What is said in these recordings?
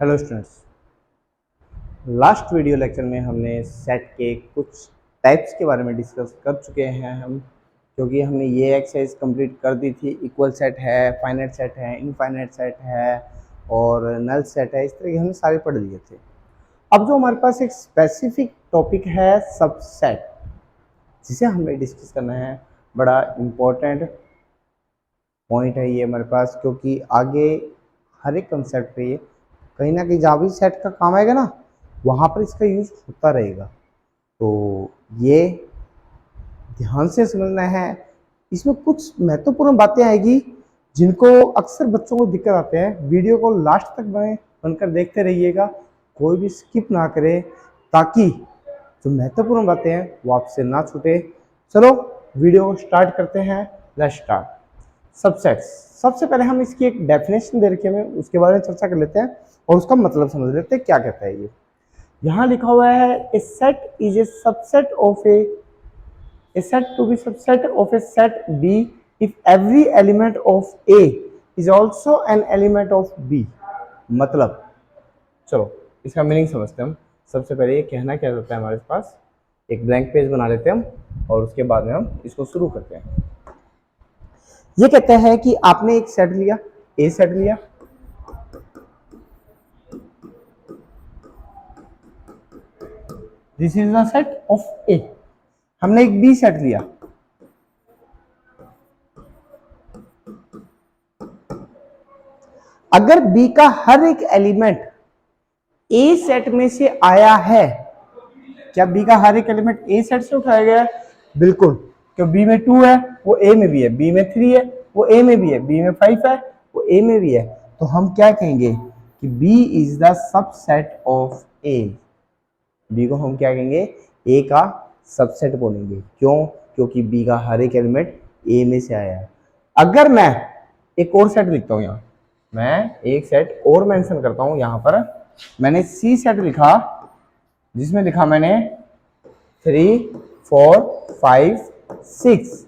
Hello students, last video lecture में हमने set के कुछ टाइप्स के बारे में डिस्कस कर चुके हैं हम, क्योंकि हमने ये एक्सरसाइज कंप्लीट कर दी थी। इक्वल सेट है, फाइनाइट सेट है, इनफाइनाइट सेट है और नल सेट है, इस तरह के हमने सारे पढ़ लिए थे। अब जो हमारे पास एक स्पेसिफिक टॉपिक है सबसेट, जिसे हमें डिस्कस करना है। बड़ा इम्पोर्टेंट पॉइंट है ये हमारे पास, क्योंकि आगे हर एक कंसेप्ट पे ये कहीं ना कहीं जहाँ भी सेट का काम आएगा ना, वहाँ पर इसका यूज होता रहेगा। तो ये ध्यान से समझना है। इसमें कुछ महत्वपूर्ण बातें आएगी जिनको अक्सर बच्चों को दिक्कत आते हैं। वीडियो को लास्ट तक बनकर देखते रहिएगा, कोई भी स्किप ना करें, ताकि जो महत्वपूर्ण बातें हैं वो आपसे ना छूटे। चलो वीडियो को स्टार्ट करते हैं। Let's start. सबसेट्स, सबसे पहले हम इसकी एक डेफिनेशन दे रखी है, उसके बारे में चर्चा कर लेते हैं और उसका मतलब समझ लेते हैं क्या कहता है ये। यहाँ लिखा हुआ है a set is a subset of a set to be subset of a set B if every element of A is also an element of B. मतलब चलो इसका मीनिंग समझते हैं हम। सबसे पहले ये कहना क्या जाता है, हमारे पास एक ब्लैंक पेज बना लेते हैं हम और उसके बाद में हम इसको शुरू करते हैं। ये कहते हैं कि आपने एक सेट लिया, ए सेट लिया, this is the set of A. हमने एक बी सेट लिया, अगर बी का हर एक एलिमेंट ए सेट में से आया है। क्या बी का हर एक एलिमेंट ए सेट से उठाया गया है? बिल्कुल। क्यों बी में 2 है वो ए में भी है, बी में 3 है वो ए में भी है, बी में 5 है वो ए में भी है। तो हम क्या कहेंगे कि B is the subset of A. B को हम क्या कहेंगे? ए का सबसेट बोलेंगे। क्यों? क्योंकि बी का हर एक एलिमेंट ए में से आया है। अगर मैं एक और सेट लिखता हूं, यहां मैं एक सेट और मेंशन करता हूं। यहां पर मैंने सी सेट लिखा, जिसमें लिखा मैंने 3 4 5 6।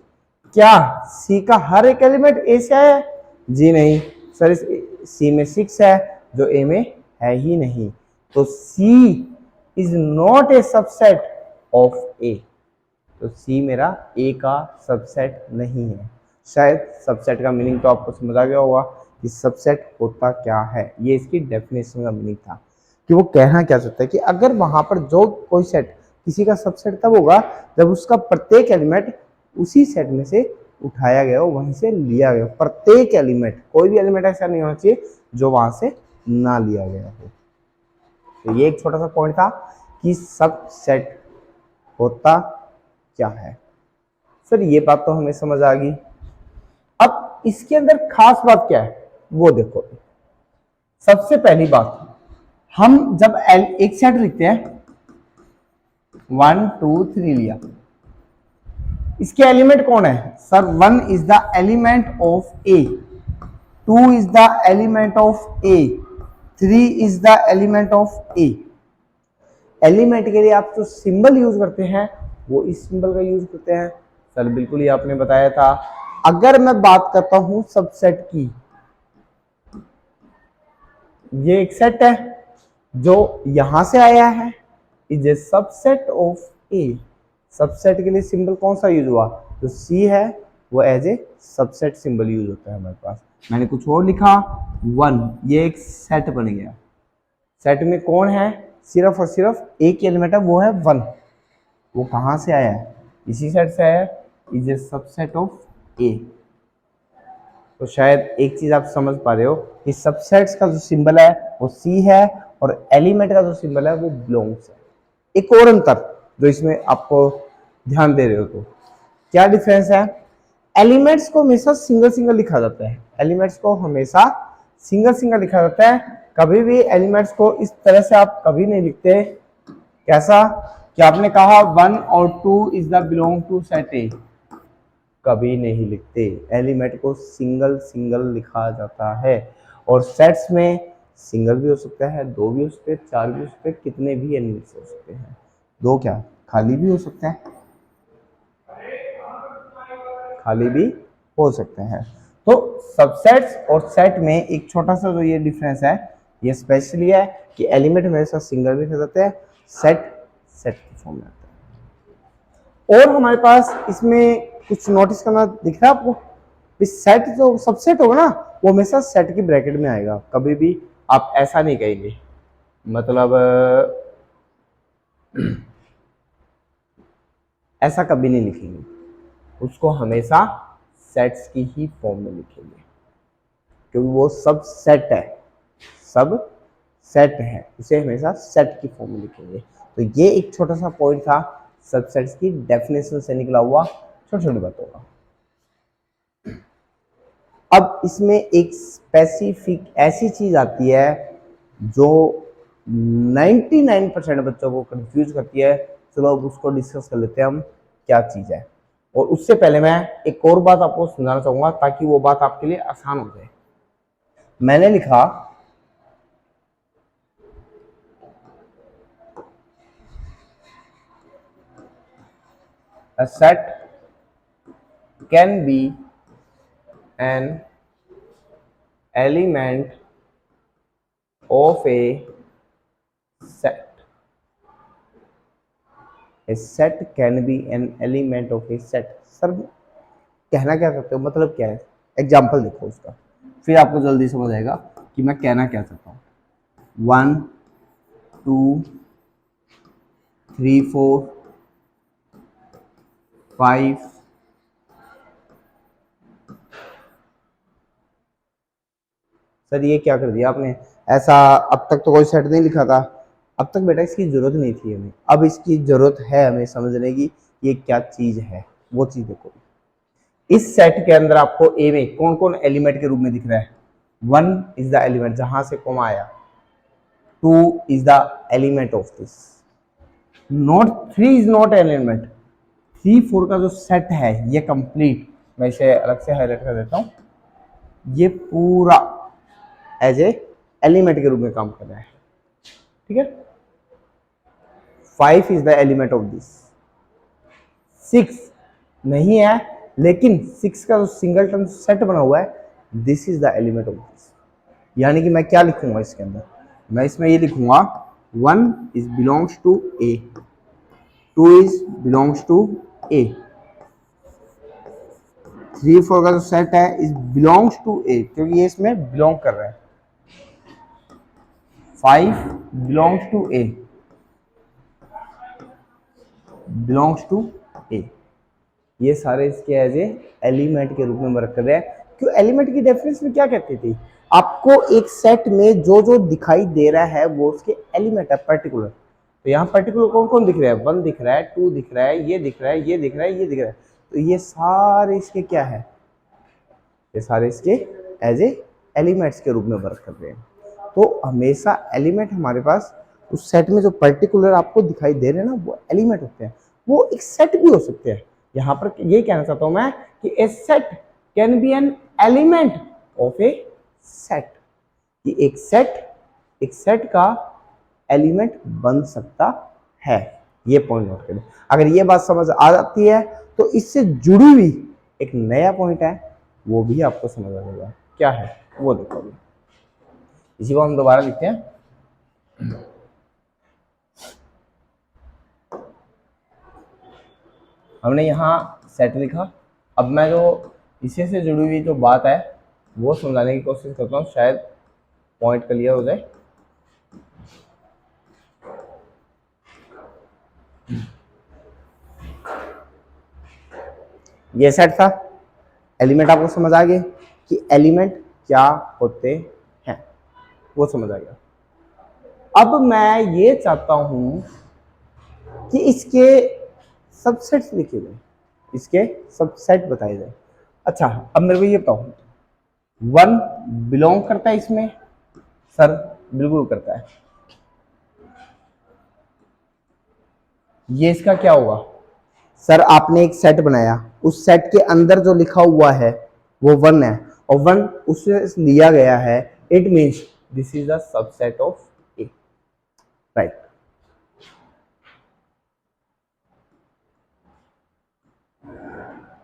क्या सी का हर एक एलिमेंट ए से आया है? जी नहीं सर, इस सी में 6 है जो ए में है ही नहीं। तो C is not a subset of A. तो सी मेरा ए का सबसेट नहीं है। शायद सबसेट का मीनिंग तो आपको समझ आ गया होगा कि सबसेट होता क्या है। ये इसकी डेफिनेशन का मीनिंग था कि वो कहना क्या चाहता है कि अगर वहां पर जो कोई सेट किसी का सबसेट तब होगा जब उसका प्रत्येक एलिमेंट उसी सेट में से उठाया गया हो, वहीं से लिया गया। प्रत्येक एलिमेंट, कोई भी एलिमेंट ऐसा नहीं होना चाहिए जो वहां से ना लिया गया हो। तो ये एक छोटा सा पॉइंट था कि सबसेट होता क्या है। सर ये बात तो हमें समझ आ गई। अब इसके अंदर खास बात क्या है वो देखो। सबसे पहली बात, हम जब एक सेट लिखते हैं 1 2 3 लिया, इसके एलिमेंट कौन है? Sir 1 is the element of A, 2 is the element of A, 3 is the element of A. Element के लिए आप जो सिंबल यूज करते हैं वो इस सिंबल का यूज करते हैं। सर बिल्कुल ही आपने बताया था। अगर मैं बात करता हूं सबसेट की, ये एक सेट है जो यहां से आया है, is a subset of A. Subset के लिए सिंबल कौन सा यूज हुआ? जो सी है वो as a subset symbol use होता है हमारे पास। मैंने कुछ और लिखा 1, ये एक सेट बन गया। सेट में कौन है? सिर्फ और सिर्फ एक एलिमेंट है, वो है 1। वो कहां से आया है? इसी सेट से आया है, is a subset of A. तो शायद एक चीज आप समझ पा रहे हो कि सबसेट्स का जो सिंबल है वो सी है और एलिमेंट का जो सिंबल है वो बिलोंग्स है। एक और अंतर जो इसमें आपको ध्यान दे रहे हो, तो क्या डिफरेंस है? एलिमेंट्स को हमेशा सिंगल सिंगल लिखा जाता है। एलिमेंट्स को हमेशा सिंगल सिंगल लिखा जाता है। कभी भी एलिमेंट्स को इस तरह से आप कभी नहीं लिखते। कैसा कि आपने कहा 1 और 2 is the belong to set A, कभी नहीं लिखते। एलिमेंट को सिंगल सिंगल लिखा जाता है। और सेट्स में सिंगल भी हो सकता है, 2 भी हो सकते हैं, 4 भी हो सकते हैं, कितने भी एलिमेंट्स हो सकते हैं। 2 क्या, खाली भी हो सकते हैं, खाली भी हो सकते हैं। तो सबसेट्स और सेट में एक छोटा सा जो ये डिफरेंस है ये स्पेशली है कि एलिमेंट हमेशा सिंगल में जाते हैं, सेट सेट की फॉर्म में आता है। और हमारे पास इसमें कुछ नोटिस करना दिख रहा है आपको, सेट जो सबसेट होगा ना वो हमेशा सेट की ब्रैकेट में आएगा, कभी भी आप ऐसा नहीं कहेंगे, मतलब ऐसा कभी नहीं लिखेंगे, उसको हमेशा सेट्स की ही फॉर्म में लिखेंगे, क्योंकि वो सब सेट है, सब सेट है, उसे हमेशा सेट की फॉर्म में लिखेंगे। तो ये एक छोटा सा पॉइंट था सबसेट्स की डेफिनेशन से निकला हुआ, छोटी छोटी बातों का। अब इसमें एक स्पेसिफिक ऐसी चीज आती है जो 99% बच्चों को कंफ्यूज करती है। चलो अब उसको डिस्कस कर लेते हैं हम, क्या चीज है। और उससे पहले मैं एक और बात आपको समझाना चाहूंगा ताकि वो बात आपके लिए आसान हो जाए। मैंने लिखा a set can be an element of a set. A set can be an element of a set. Sir कहना क्या चाहते हो, मतलब क्या है, एग्जाम्पल देखो उसका, फिर आपको जल्दी समझ आएगा कि मैं कहना क्या चाहता हूँ। 1 2 3 4 5 सर ये क्या कर दिया आपने, ऐसा अब तक तो कोई सेट नहीं लिखा था, अब तक बेटा इसकी जरूरत नहीं थी हमें, अब इसकी जरूरत है हमें समझने की ये क्या चीज है। वो चीज देखो, इस सेट के अंदर आपको ए में कौन कौन एलिमेंट के रूप में दिख रहा है। 1 इज द एलिमेंट, जहां से कॉमा आया। 2 is the element of this, not 3 is not element. 3 4 का जो सेट है ये कंप्लीट, मैं इसे अलग से हाईलाइट कर देता हूं, ये पूरा एज ए एलिमेंट के रूप में काम कर रहा है, ठीक है। 5 is the element of this. 6 नहीं है, लेकिन 6 का जो सिंगलटन सेट बना हुआ है, this is the element of this. यानी कि मैं क्या लिखूंगा इसके अंदर, मैं इसमें ये लिखूंगा 1 is belongs to A, 2 is belongs to A, 3 4 का जो सेट है इज बिलोंग्स टू ए, क्योंकि ये इसमें बिलोंग कर रहा है। 5 belongs to A, belongs to A, ये सारे इसके एज ए एलिमेंट के रूप में वर्क कर रहे हैं। क्यों, एलिमेंट की डेफिनेशन में क्या कहती थी, आपको एक सेट में जो जो दिखाई दे रहा है वो उसके एलिमेंट है पर्टिकुलर। तो यहाँ पर्टिकुलर कौन कौन दिख रहा है, 1 दिख रहा है, 2 दिख रहा है, ये दिख रहा है, ये दिख रहा है, ये दिख रहा है, तो ये सारे इसके क्या है, ये सारे इसके एज ए एलिमेंट्स के रूप में वर्क कर रहे हैं। तो हमेशा एलिमेंट हमारे पास उस सेट में जो पर्टिकुलर आपको दिखाई दे रहे हैं ना वो एलिमेंट होते हैं, वो एक सेट भी हो सकते हैं। यहाँ पर ये कहना चाहता हूं मैं कि a set can be an element of a set, कि एक सेट का एलिमेंट बन सकता है। ये पॉइंट नोट करें, अगर ये बात समझ आ जाती है तो इससे जुड़ी हुई एक नया पॉइंट है वो भी आपको समझ आ जाएगा, क्या है वो देखो अभी। इसी को हम दोबारा लिखते हैं, हमने यहाँ सेट लिखा। अब मैं जो इसी से जुड़ी हुई जो बात है वो समझाने की कोशिश करता हूँ, शायद पॉइंट क्लियर हो जाए। ये सेट था, एलिमेंट आपको समझ आ गए कि एलिमेंट क्या होते हैं, वो समझ आ गया। अब मैं ये चाहता हूं कि इसके सबसेट्स लिखे जाए, इसके सबसेट बताए जाए। अच्छा अब मेरे को ये बताओ, 1 बिलोंग करता है इसमें, सर बिल्कुल करता है। ये इसका क्या होगा, सर आपने एक सेट बनाया, उस सेट के अंदर जो लिखा हुआ है वो 1 है और 1 उससे लिया गया है, it means this is the subset of A, right.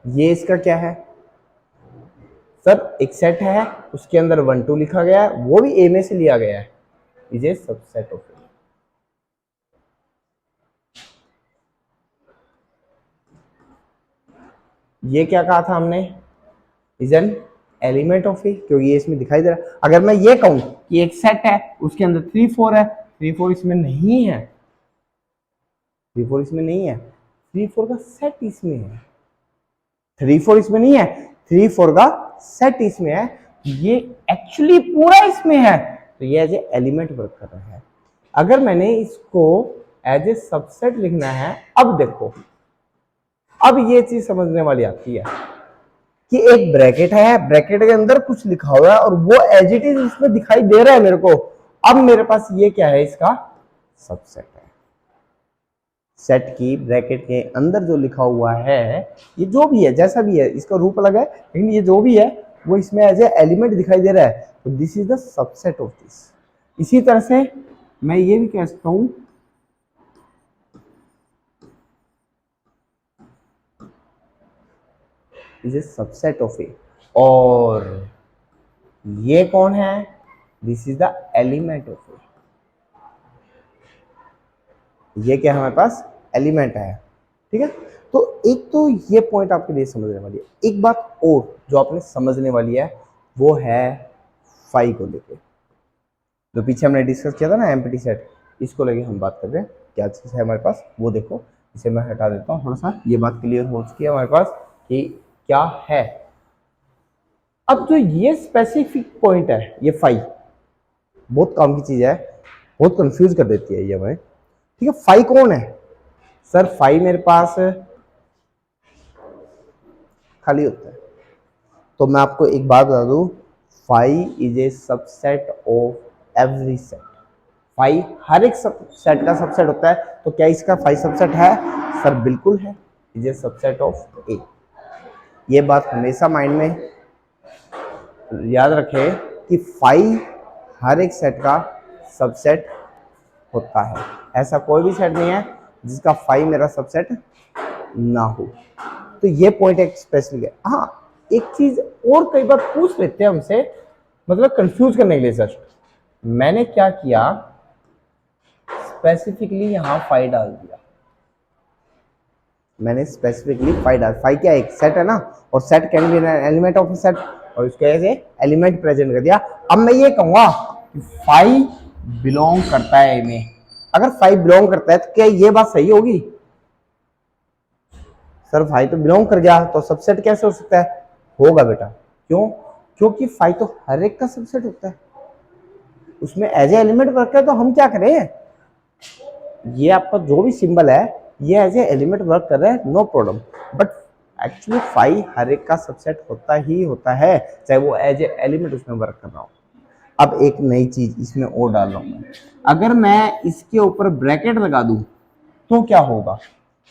ये इसका क्या है, सर एक सेट है उसके अंदर 1 2 लिखा गया है, वो भी ए में से लिया गया है, is a subset of A. ये क्या कहा था हमने, इज एन एलिमेंट ऑफ ए, क्योंकि ये इसमें दिखाई दे रहा है। अगर मैं ये कहूं कि एक सेट है उसके अंदर 3 4 है, 3 4 इसमें नहीं है, 3 4 इसमें नहीं है, 3 4 का सेट इसमें है, 3 4 इसमें नहीं है, 3 4 का सेट इसमें है, ये एक्चुअली पूरा इसमें है, तो ये एज ए एलिमेंट वर्क कर रहा है। अगर मैंने इसको एज ए सबसेट लिखना है, अब देखो, अब ये चीज समझने वाली आती है कि एक ब्रैकेट है, ब्रैकेट के अंदर कुछ लिखा हुआ है और वो एज इट इज इसमें दिखाई दे रहा है मेरे को। अब मेरे पास ये क्या है, इसका सबसेट है। सेट की ब्रैकेट के अंदर जो लिखा हुआ है, ये जो भी है, जैसा भी है, इसका रूप अलग है, लेकिन ये जो भी है वो इसमें एज ए एलिमेंट दिखाई दे रहा है, तो this is the subset of this. इसी तरह से मैं ये भी कह सकता हूं is a subset of A, और ये कौन है, this is the element of A. ये क्या है हमारे पास, एलिमेंट है, ठीक है। तो एक तो ये पॉइंट आपके लिए समझने वाली है। एक बात और जो आपने समझने वाली है वो है फाई को लेके, जो पीछे हमने डिस्कस किया था ना एम्प्टी सेट, इसको लेके हम बात कर रहे हैं। क्या चीज़ है हमारे पास वो देखो, इसे मैं हटा देता हूँ थोड़ा सा, ये बात क्लियर हो चुकी है हमारे पास कि क्या है। अब जो ये स्पेसिफिक पॉइंट है, ये फाई बहुत काम की चीज है, बहुत कंफ्यूज कर देती है ये हमें, ठीक है। फाई कौन है सर, फाई मेरे पास खाली होता है, तो मैं आपको एक बात बता दूं, phi is a subset of every set. Phi हर एक सेट का सबसेट होता है, तो क्या इसका फाई सबसेट है सर, बिल्कुल है, is a subset of A. ये बात हमेशा माइंड में याद रखें कि फाई हर एक सेट का सबसेट होता है, ऐसा कोई भी सेट नहीं है जिसका फाई मेरा सबसेट ना हो। तो ये पॉइंट एक स्पेसिफिक है। हाँ, एक चीज और कई बार पूछ लेते हैं हमसे, मतलब कंफ्यूज करने के लिए सर, मैंने क्या किया, स्पेसिफिकली यहां फाई डाल दिया, मैंने स्पेसिफिकली फाई डाल, फाई क्या एक सेट है ना, और set can be an element of set, और इसको ऐसे एलिमेंट प्रेजेंट कर दिया। अब मैं ये कहूंगा कि फाई बिलोंग करता है ए में, अगर फाई बिलोंग करता है तो क्या ये बात सही होगी सर, फाई तो बिलोंग कर गया तो सबसेट कैसे हो सकता है, होगा बेटा, क्यों, क्योंकि फाई तो हर एक का सबसेट होता है, उसमें एज ए एलिमेंट वर्क है, तो हम क्या करें, ये आपका जो भी सिंबल है ये एज ए एलिमेंट वर्क कर रहा है, no problem, but actually phi हर एक का सबसेट होता ही होता है, चाहे वो एज ए एलिमेंट उसमें वर्क कर रहा हो। अब एक नई चीज इसमें और डाल रहा हूं मैं, अगर मैं इसके ऊपर ब्रैकेट लगा दूं तो क्या होगा,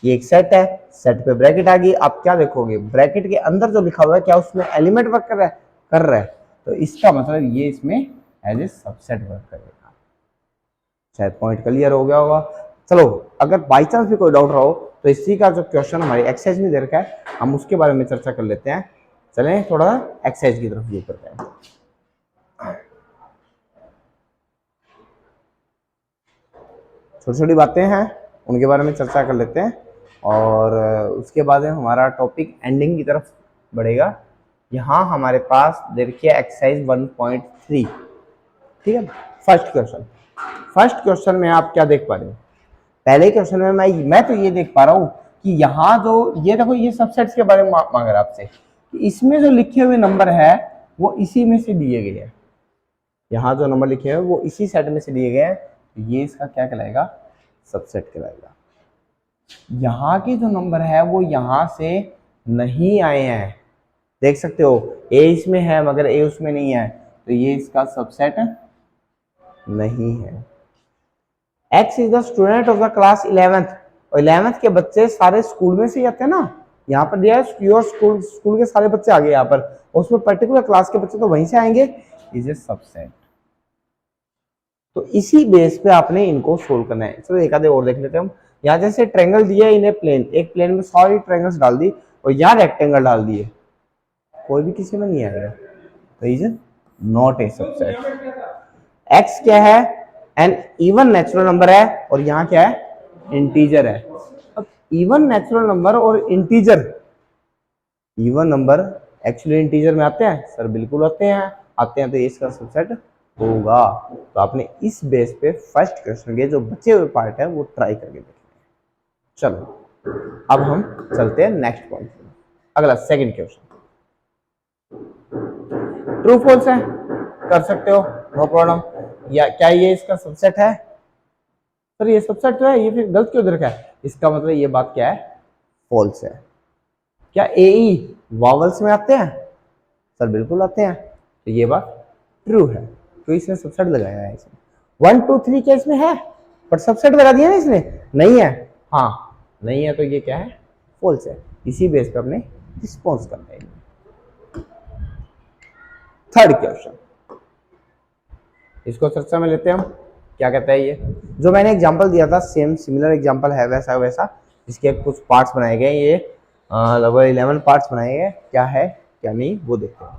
ये एक सेट है, सेट पे ब्रैकेट आ गई, आप क्या देखोगे, ब्रैकेट के अंदर जो लिखा हुआ है क्या उसमें एलिमेंट वर्क कर रहा है, कर रहा है, तो इसका मतलब ये इसमें एज ए सबसेट वर्क करेगा। शायद पॉइंट क्लियर हो गया होगा। चलो, अगर बाई चांस भी कोई डाउट रहो तो इसी का जो क्वेश्चन हमारी एक्सरसाइज में दे रखा है, हम उसके बारे में चर्चा कर लेते हैं। चलें थोड़ा एक्सरसाइज की तरफ व्यू करते हैं। छोटी छोटी बातें हैं उनके बारे में चर्चा कर लेते हैं, और उसके बाद हमारा टॉपिक एंडिंग की तरफ बढ़ेगा। यहाँ हमारे पास देखिए एक्सरसाइज 1.3, ठीक है। फर्स्ट क्वेश्चन में आप क्या देख पा रहे हो, पहले क्वेश्चन में मैं तो ये देख पा रहा हूँ कि यहाँ जो ये देखो, ये सबसेट्स के बारे में मांग रहा है आपसे कि इसमें जो लिखे हुए नंबर है वो इसी में से दिए गए हैं, यहाँ जो नंबर लिखे हैं वो इसी सेट में से दिए गए हैं, तो ये इसका क्या कहलाएगा, सबसेट कहलाएगा। यहाँ के जो नंबर है वो यहाँ से नहीं आए हैं, देख सकते हो ए इसमें है मगर ए उसमें नहीं है, तो ये इसका सबसेट नहीं है। X is the student of the class 11th, और 11th के बच्चे सारे स्कूल में से आते हैं ना, यहाँ पर दिया है योर स्कूल के सारे बच्चे आ गए यहाँ पर, उसमें पर्टिकुलर क्लास के बच्चे तो वहीं से आएंगे, इज ए सबसेट। तो इसी बेस पे आपने इनको सोल्व करना है। चलो एक आधे और देख लेते हैं हम। यहाँ जैसे ट्रायंगल दिया है, इन्हें प्लेन, एक प्लेन में सारी ट्रायंगल्स डाल दी और यहाँ रेक्टेंगल डाल दिए, कोई भी किसी में नहीं आएगा, तो is not a subset. X क्या है, एंड इवन नेचुरल नंबर है और यहाँ क्या है, इंटीजर है। अब इवन नेचुरल नंबर और integer, even number actually integer में आते हैं सर, बिल्कुल आते हैं तो ये इसका सबसेट होगा। तो आपने इस बेस पे फर्स्ट क्वेश्चन के जो बचे हुए पार्ट है वो ट्राई करके देखेंगे। चलो अब हम चलते हैं नेक्स्ट पॉइंट, अगला सेकंड क्वेश्चन। ट्रू फॉल्स है, कर सकते हो, नो प्रॉब्लम। या क्या ये इसका सबसेट है? सर ये सबसेट तो है, ये फिर गलत क्यों दे रखा है? इसका मतलब ये बात क्या है, फॉल्स है। क्या ए ई वॉवल्स में आते हैं? सर बिल्कुल आते हैं, तो ये बात ट्रू है, तो इसने सबसेट लगाया है। इसमें 1 2 3 क्या इसमें है, पर सबसेट लगा दिया ना इसने, नहीं है, हाँ नहीं है, तो ये क्या है, फॉल्स है। इसी बेस पे अपने रिस्पॉन्स करना है। थर्ड क्वेश्चन, इसको चर्चा में लेते हैं हम। क्या कहता है ये, जो मैंने एग्जांपल दिया था सेम सिमिलर एग्जांपल है वैसा वैसा, इसके कुछ पार्ट्स बनाए गए, ये लगभग 11 पार्ट्स बनाए गए। क्या है क्या नहीं वो देखते हैं।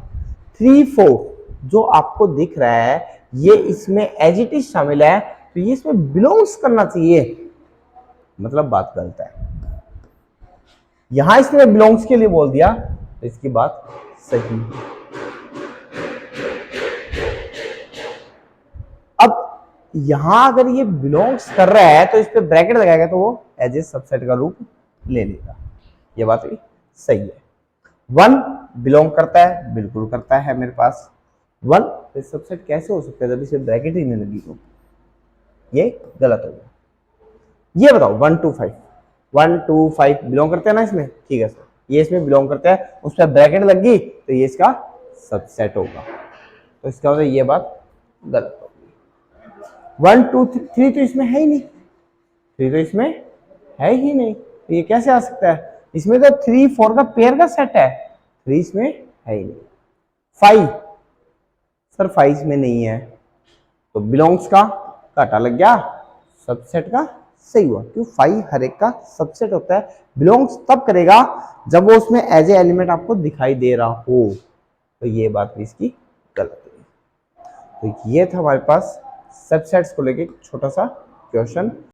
3 4 जो आपको दिख रहा है ये इसमें एज इट इज शामिल है, तो ये इसमें बिलोंग्स करना चाहिए, मतलब बात गलत है। यहां इसने बिलोंग्स के लिए बोल दिया तो इसकी बात सही है। अब यहां अगर ये बिलोंग्स कर रहा है तो इस पे ब्रैकेट लगाएगा तो वो एज ए सबसेट का रूप ले लेगा, ये बात भी सही है। 1 बिलोंग करता है, बिल्कुल करता है मेरे पास। 1 पे सबसेट कैसे हो सकता है जब इसे ब्रैकेट ही नहीं लगी तो, ये गलत हो गया। ये बताओ 1 2 5 1 2 5 बिलोंग करते हैं ना इसमें, ठीक है सर, ये इसमें बिलोंग करता है, उस पर ब्रैकेट लग गई तो ये इसका सबसेट होगा, तो इसका मतलब ये बात गलत होगी। 1 2 3 तो इसमें है ही नहीं, 3 तो इसमें है ही नहीं, तो ये कैसे आ सकता है? इसमें तो 3 4 का पेयर का सेट है, 3 इसमें है ही नहीं। 5 सर 5 इसमें नहीं है, तो बिलोंग्स का काटा लग गया, सबसेट का सही हुआ, क्यों 5 हर एक का सबसेट होता है। बिलोंग्स तब करेगा जब वो उसमें एज ए एलिमेंट आपको दिखाई दे रहा हो, तो ये बात भी इसकी गलत है। तो ये था हमारे पास सबसेट्स को लेके छोटा सा क्वेश्चन।